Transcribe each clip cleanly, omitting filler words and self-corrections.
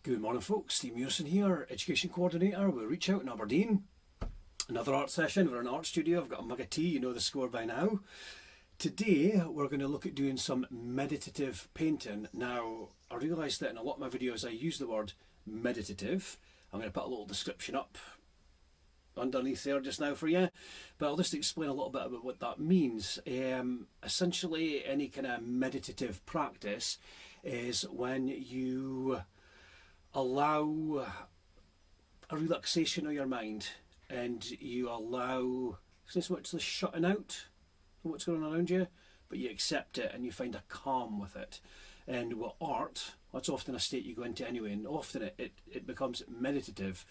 Good morning folks, Steve Muirson here, Education Coordinator with Reach Out in Aberdeen. Another art session, we're in an art studio, I've got a mug of tea, you know the score by now. Today we're going to look at doing some meditative painting. Now I realised that in a lot of my videos I use the word meditative. I'm going to put a little description up underneath there just now for you, but I'll just explain a little bit about what that means. Essentially any kind of meditative practice is when you allow a relaxation of your mind and you allow, it's not so much the shutting out of what's going on around you, but you accept it and you find a calm with it. And with art, that's often a state you go into anyway, and often it becomes meditative.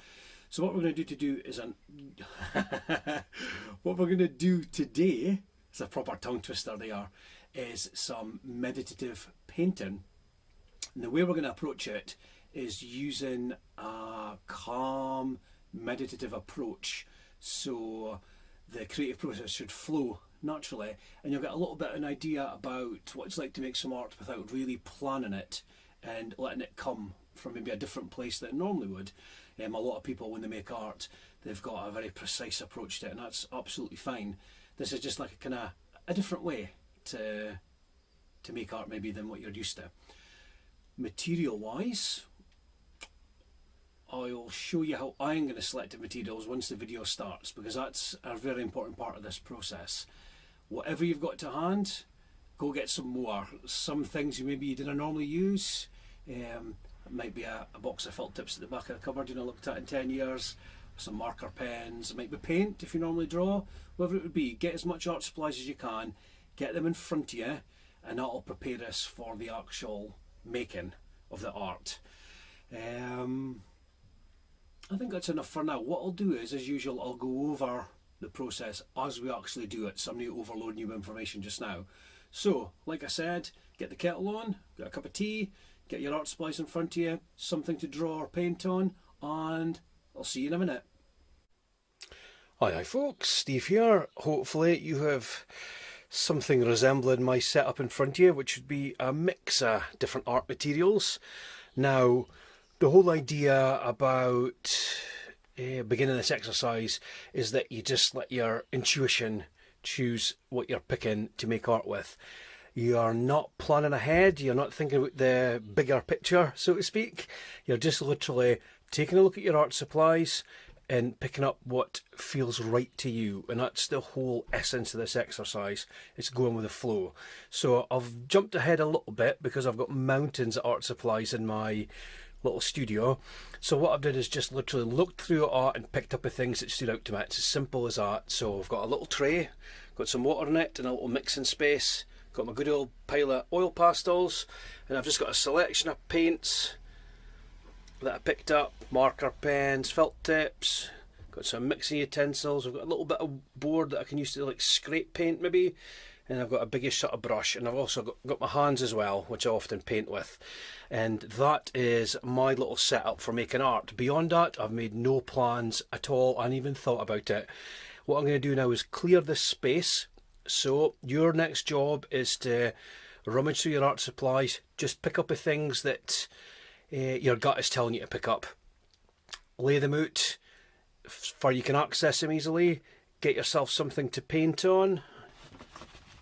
So what we're going to do is what we're going to do today, it's a proper tongue twister there, is some meditative painting. And the way we're going to approach it is using a calm, meditative approach. So the creative process should flow naturally, and you'll get a little bit of an idea about what it's like to make some art without really planning it and letting it come from maybe a different place than it normally would. A lot of people, when they make art, they've got a very precise approach to it, and that's absolutely fine. This is just like a kind of a different way to make art maybe than what you're used to. Material wise, I'll show you how I'm going to select the materials once the video starts, because that's a very important part of this process. Whatever you've got to hand, go get some more. Some things you didn't normally use. It might be a box of felt tips at the back of the cupboard you looked at in 10 years, some marker pens, it might be paint if you normally draw, whatever it would be. Get as much art supplies as you can, get them in front of you, and that'll prepare us for the actual making of the art. I think that's enough for now. What I'll do is, as usual, I'll go over the process as we actually do it, so I'm not overloading you with information just now. So, like I said, get the kettle on, get a cup of tea, get your art supplies in front of you, something to draw or paint on, and I'll see you in a minute. Hi folks, Steve here. Hopefully you have something resembling my setup in front of you, which would be a mix of different art materials. Now, the whole idea about beginning this exercise is that you just let your intuition choose what you're picking to make art with. You are not planning ahead, you're not thinking about the bigger picture, so to speak. You're just literally taking a look at your art supplies and picking up what feels right to you, and that's the whole essence of this exercise. It's going with the flow. So I've jumped ahead a little bit because I've got mountains of art supplies in my little studio. So what I've done is just literally looked through art and picked up the things that stood out to me. It's as simple as that. So I've got a little tray, got some water in it and a little mixing space, got my good old pile of oil pastels, and I've just got a selection of paints that I picked up, marker pens, felt tips, got some mixing utensils. I've got a little bit of board that I can use to like scrape paint maybe, and I've got a biggish sort of brush, and I've also got my hands as well, which I often paint with. And that is my little setup for making art. Beyond that, I've made no plans at all, I hadn't even thought about it. What I'm going to do now is clear this space. So your next job is to rummage through your art supplies, just pick up the things that your gut is telling you to pick up. Lay them out for you can access them easily. Get yourself something to paint on.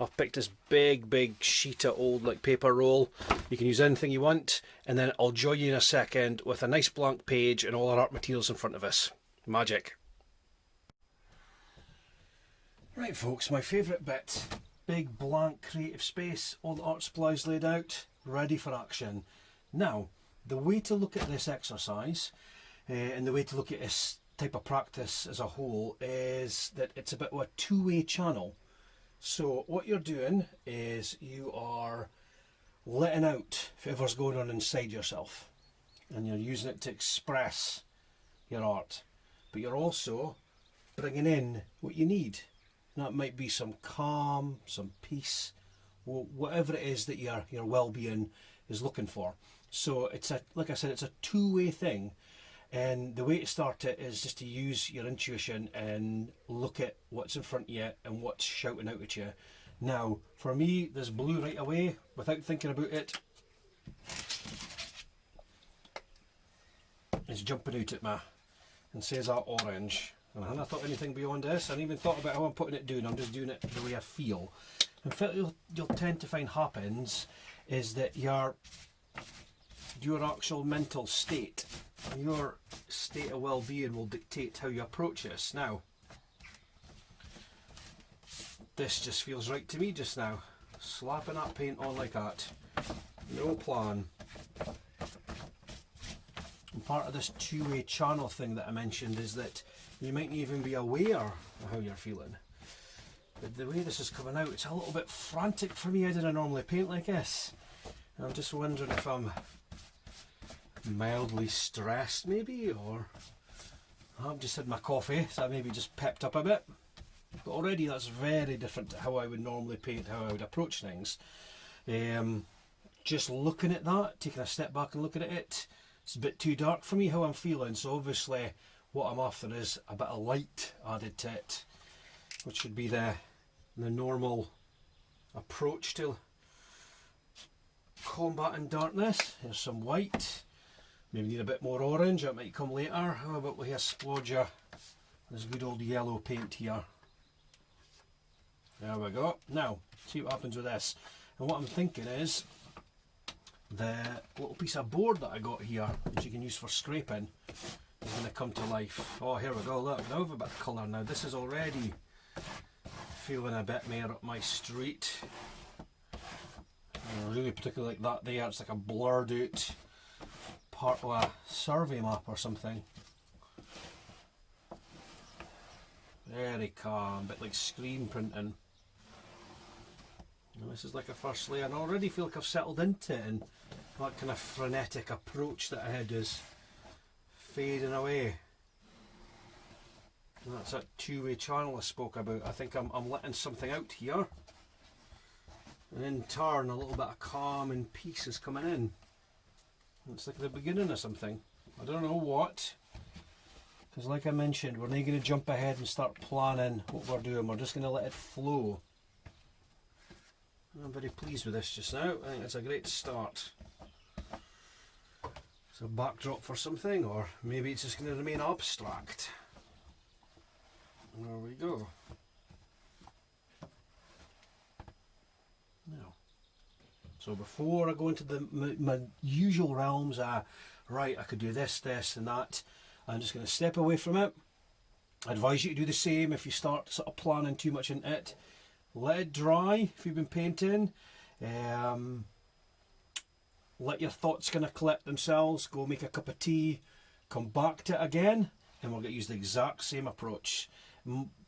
I've picked this big sheet of old paper roll. You can use anything you want, and then I'll join you in a second with a nice blank page and all our art materials in front of us. Magic. Right folks, my favourite bit. Big blank creative space, all the art supplies laid out, ready for action. Now, the way to look at this exercise, and the way to look at this type of practice as a whole, is that it's a bit of a two-way channel. So what you're doing is you are letting out whatever's going on inside yourself, and you're using it to express your art, but you're also bringing in what you need. And that might be some calm, some peace, whatever it is that your well-being is looking for. So it's like I said, it's a two-way thing. And the way to start it is just to use your intuition and look at what's in front of you and what's shouting out at you. Now, for me, there's blue right away, without thinking about it. is jumping out at me and says that orange. And I hadn't thought anything beyond this. I hadn't even thought about how I'm putting it down. I'm just doing it the way I feel. In fact, you'll tend to find happens is that your actual mental state, your state of well-being will dictate how you approach this. Now, this just feels right to me just now. Slapping that paint on like that. No plan. And part of this two-way channel thing that I mentioned is that you mightn't even be aware of how you're feeling. But the way this is coming out, it's a little bit frantic for me. I didn't normally paint like this. And I'm just wondering if I'm mildly stressed maybe, or I've just had my coffee, so I maybe just pepped up a bit. But already that's very different to how I would normally paint, how I would approach things. Just looking at that, taking a step back and looking at it, it's a bit too dark for me how I'm feeling, so obviously what I'm after is a bit of light added to it, which should be the normal approach to combating darkness. Here's some white, maybe need a bit more orange, that might come later. How about we have a splodge of this good old yellow paint here. There we go. Now, see what happens with this. And what I'm thinking is, the little piece of board that I got here, which you can use for scraping, is going to come to life. Oh, here we go, look, now I've a bit of colour now. This is already feeling a bit more up my street. Really particularly like that there, it's like a blurred out part of a survey map or something. Very calm, a bit like screen printing. And this is like a first layer, and I already feel like I've settled into it, and that kind of frenetic approach that I had is fading away. And that's that two-way channel I spoke about. I think I'm letting something out here, and in turn a little bit of calm and peace is coming in. It's like the beginning of something. I don't know what, because like I mentioned, we're not going to jump ahead and start planning what we're doing. We're just going to let it flow. I'm very pleased with this just now. I think it's a great start. It's a backdrop for something, or maybe it's just going to remain abstract. There we go. Now, so before I go into my usual realms, right, I could do this, this and that, I'm just going to step away from it. I advise you to do the same if you start sort of planning too much into it. Let it dry if you've been painting. Let your thoughts kind of collect themselves. Go make a cup of tea. Come back to it again, and we'll get use the exact same approach.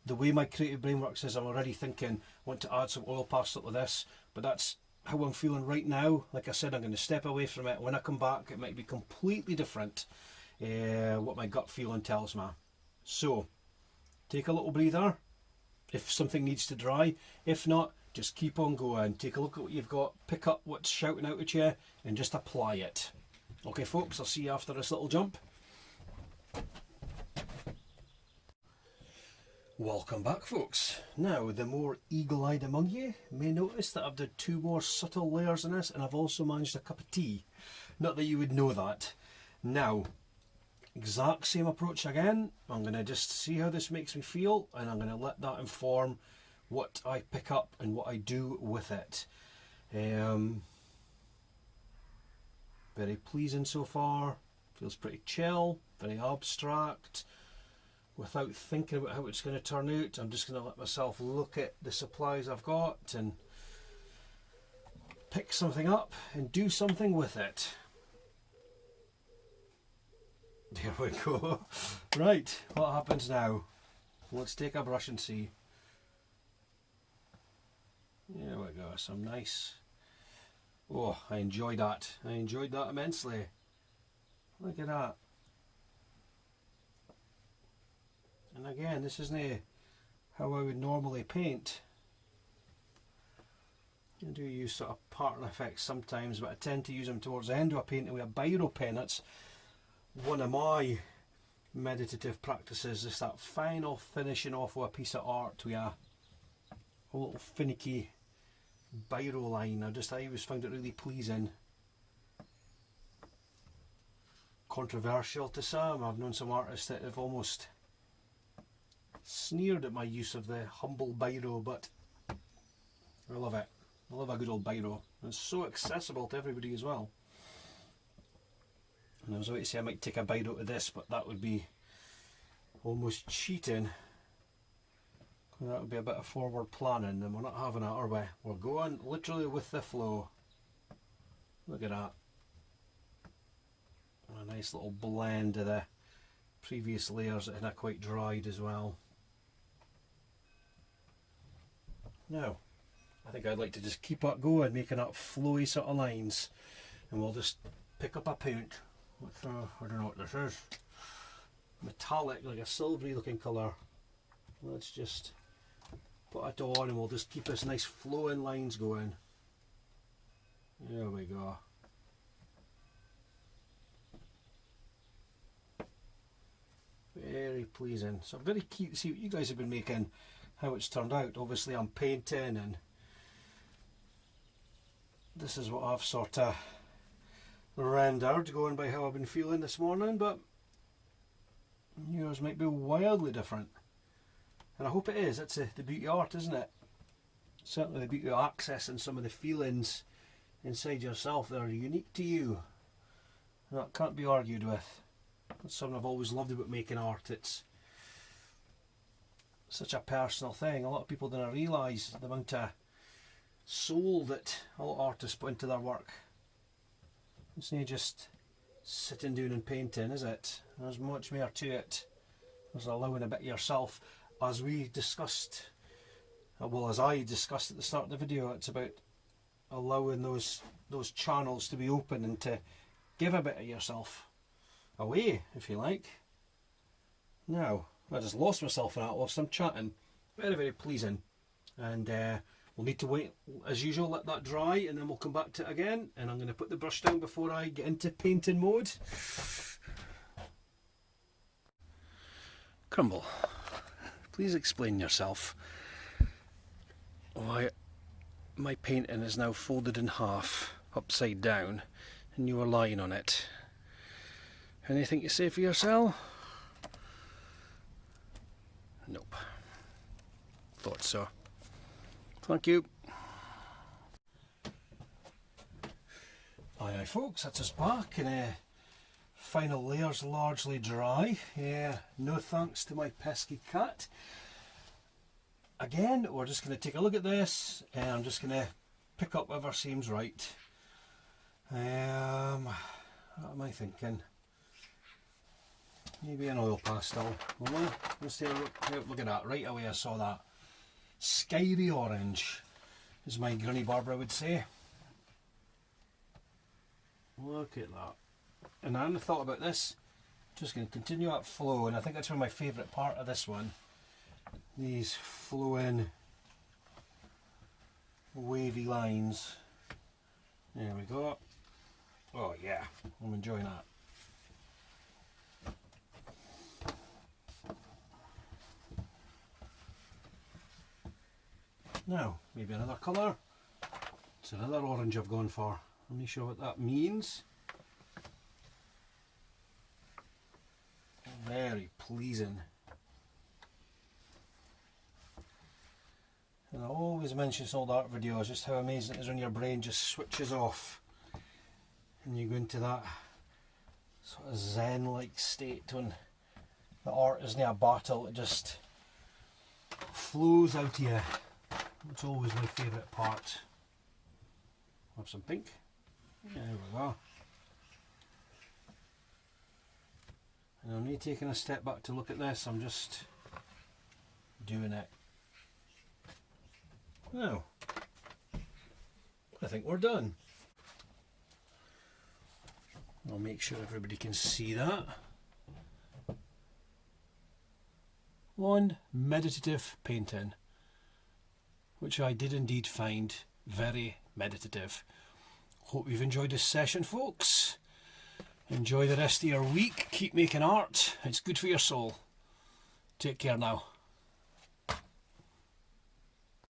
The way my creative brain works is I'm already thinking, I want to add some oil pastel to this, but that's how I'm feeling right now. Like I said, I'm going to step away from it. When I come back, it might be completely different. What my gut feeling tells me. So, take a little breather if something needs to dry. If not, just keep on going. Take a look at what you've got, pick up what's shouting out at you, and just apply it. Okay folks, I'll see you after this little jump. Welcome back folks. Now, the more eagle-eyed among you may notice that I've done two more subtle layers in this, and I've also managed a cup of tea. Not that you would know that. Now, exact same approach again. I'm going to just see how this makes me feel, and I'm going to let that inform what I pick up and what I do with it. Very pleasing so far. Feels pretty chill, very abstract. Without thinking about how it's going to turn out, I'm just going to let myself look at the supplies I've got and pick something up and do something with it. There we go. Right, what happens now? Let's take a brush and see. There we go, some nice... Oh, I enjoyed that. I enjoyed that immensely. Look at that. And again, this isn't how I would normally paint. I do use sort of pattern effects sometimes, but I tend to use them towards the end of a painting with a biro pen. That's one of my meditative practices, is that final finishing off with a piece of art with a little finicky biro line. I always found it really pleasing. controversial to some. I've known some artists that have almost sneered at my use of the humble biro, but I love it. I love a good old biro. It's so accessible to everybody as well. And I was about to say I might take a biro to this, but that would be almost cheating. That would be a bit of forward planning, and we're not having that, are we? We're going literally with the flow. Look at that. A nice little blend of the previous layers that had quite dried as well. Now, I think I'd like to just keep up going, making up flowy sort of lines, and we'll just pick up a paint. I don't know what this is. Metallic, like a silvery looking colour. Let's just put it on and we'll just keep this nice flowing lines going. There we go. Very pleasing. So I'm very keen to see what you guys have been making, how it's turned out. Obviously I'm painting, and this is what I've sort of rendered, going by how I've been feeling this morning, but yours might be wildly different. And I hope it is. That's the beauty of art, isn't it? Certainly the beauty of accessing some of the feelings inside yourself that are unique to you. And that can't be argued with. That's something I've always loved about making art. It's such a personal thing. A lot of people don't realise the amount of soul that a lot of artists put into their work. It's not just sitting down and painting, is it? There's much more to it. There's allowing a bit of yourself. As we discussed, well, as I discussed at the start of the video, it's about allowing those channels to be open and to give a bit of yourself away, if you like. Now, I just lost myself in that whilst I'm chatting. Very, very pleasing. And we'll need to wait, as usual, let that dry, and then we'll come back to it again. And I'm going to put the brush down before I get into painting mode. Crumble, please explain yourself why my painting is now folded in half, upside down, and you are lying on it. Anything to say for yourself? Nope. Thought so. Thank you. Aye folks, that's us back, and final layers largely dry. Yeah, no thanks to my pesky cat. Again, we're just going to take a look at this, and I'm just going to pick up whatever seems right. What am I thinking? Maybe an oil pastel. Let's take a look at that. Right away I saw that. Skyry orange, as my granny Barbara would say. Look at that. And I hadn't thought about this. Just going to continue that flow, and I think that's one of my favourite part of this one. These flowing wavy lines. There we go. Oh yeah, I'm enjoying that. Now, maybe another colour. It's another orange I've gone for. Let me show what that means. Very pleasing. And I always mention in old art videos just how amazing it is when your brain just switches off and you go into that sort of zen-like state when the art isn't a battle, it just flows out of you. It's always my favourite part. Have some pink. There we go. And I'm not taking a step back to look at this, I'm just doing it. Now, I think we're done. I'll make sure everybody can see that. On meditative painting, which I did indeed find very meditative. Hope you've enjoyed this session, folks. Enjoy the rest of your week. Keep making art. It's good for your soul. Take care now.